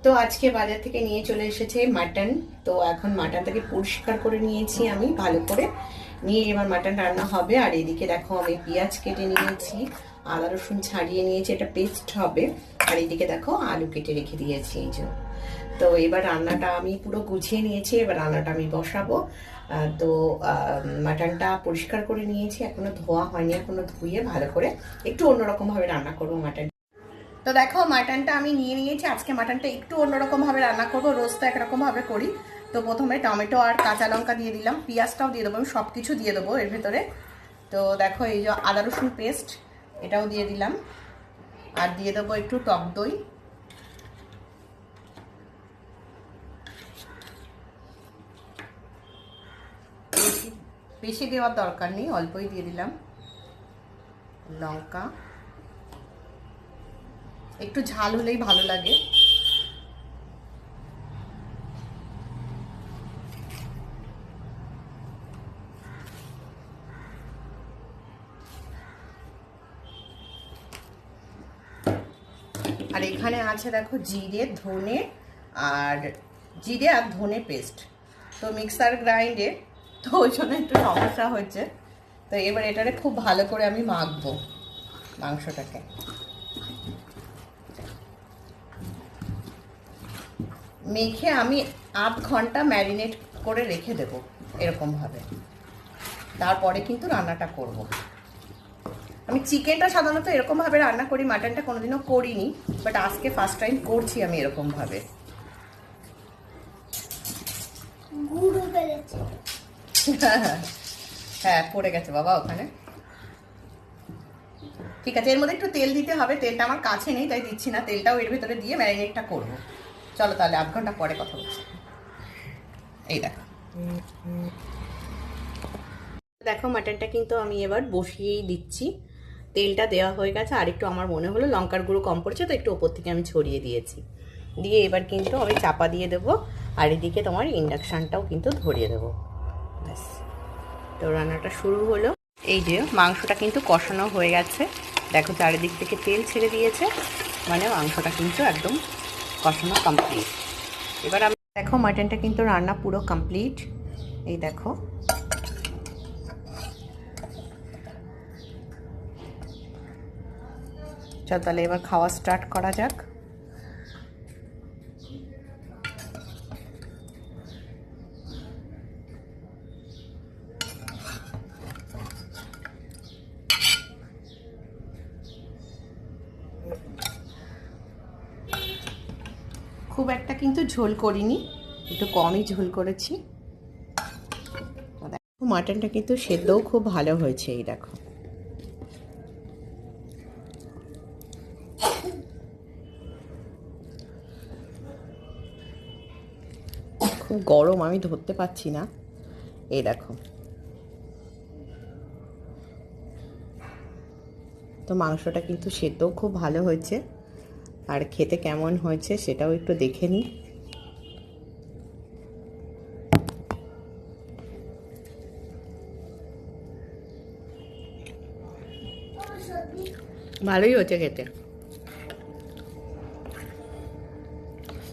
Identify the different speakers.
Speaker 1: তো আজকে বাজার থেকে নিয়ে চলে এসেছে মাটন। তো এখন মাটনটাকে পরিষ্কার করে নিয়েছি আমি ভালো করে, নিয়ে এবার মাটন রান্না হবে। আর এদিকে দেখো আমি পেঁয়াজ কেটে নিয়েছি, আদা রসুন ছাড়িয়ে নিয়েছি, এটা পেস্ট হবে। আর এদিকে দেখো আলু কেটে রেখে দিয়েছি এই যে। তো এবার রান্নাটা আমি পুরো গুছিয়ে নিয়েছি, এবার রান্নাটা আমি বসাবো। তো মাটনটা পরিষ্কার করে নিয়েছি, এখনো ধোয়া হয়নি, এখনো ধুয়ে ভালো করে একটু অন্যরকম ভাবে রান্না করবো মাটন। তো দেখো মাটনটা আমি নিয়ে নিয়েছি, আজকে মাটনটা একটু অন্যরকম ভাবে রান্না করবো, রোজ তো একরকম ভাবে করি। তো প্রথমে টমেটো আর কাঁচা লঙ্কা দিয়ে দিলাম, পেঁয়াজটাও দিয়ে দেবো, আমি সব কিছু দিয়ে দেবো এর ভেতরে। তো দেখো এই যে আদা রসুন পেস্ট, এটাও দিয়ে দিলাম। আর দিয়ে দেবো একটু টক দই, বেশি দেওয়ার দরকার নেই, অল্পই দিয়ে দিলাম। লঙ্কা একটু ঝাল হলেই ভালো লাগে। আর এখানে আছে দেখো জিরে ধনে, আর জিরে আর ধনে পেস্ট, তো মিক্সার গ্রাইন্ডে, তো ওই জন্য একটু সমস্যা হচ্ছে। তো এবার এটারে খুব ভালো করে আমি মাখবো মাংসটাকে। মেখে আমি আধ ঘন্টা ম্যারিনেট করে রেখে দেবো এরকমভাবে, তারপরে কিন্তু রান্নাটা করব। আমি চিকেনটা সাধারণত এরকমভাবে রান্না করি, মাটনটা কোনোদিনও করিনি, বাট আজকে ফার্স্ট টাইম করছি আমি এরকমভাবে। হ্যাঁ পড়ে গেছে বাবা ওখানে। ঠিক আছে, এর মধ্যে একটু তেল দিতে হবে, তেলটা আমার কাছে নেই তাই দিচ্ছি না, তেলটাও এর ভেতরে দিয়ে ম্যারিনেটটা করবো। চলো তাহলে আধ ঘন্টা পরে কথা বলছি। এই দেখো দেখো মাটনটা কিন্তু আমি এবার বসিয়েই দিচ্ছি, তেলটা দেওয়া হয়ে গেছে। আর একটু আমার মনে হলো লঙ্কার গুঁড়ো কম পড়েছে, তো একটু ওপর থেকে আমি ছড়িয়ে দিয়েছি। দিয়ে এবার কিন্তু আমি চাপা দিয়ে দেবো, আর এদিকে তোমার ইন্ডাকশানটাও কিন্তু ধরিয়ে দেবো। ব্যাস, তো রান্নাটা শুরু হলো। এই যে মাংসটা কিন্তু কষানো হয়ে গেছে, দেখো চারিদিক থেকে তেল ছেড়ে দিয়েছে, মানে মাংসটা কিন্তু একদম কষানো কমপ্লিট। এবার আমি দেখো মাটনটা কিন্তু রান্না পুরো কমপ্লিট, এই দেখো। চল তাহলে এবার খাওয়া স্টার্ট করা যাক। খুব একটা কিন্তু ঝোল করিনি, একটু কমই ঝোল করেছি। দেখো মাটনটা কিন্তু সেদ্ধও খুব ভালো হয়েছে, এই দেখো। খুব গরম, আমি ধরতে পারছি না, এই দেখো। তো মাংসটা কিন্তু সেদ্ধও খুব ভালো হয়েছে, আর খেতে কেমন হয়েছে সেটাও একটু দেখে নিই। ভালোই হয়েছে খেতে।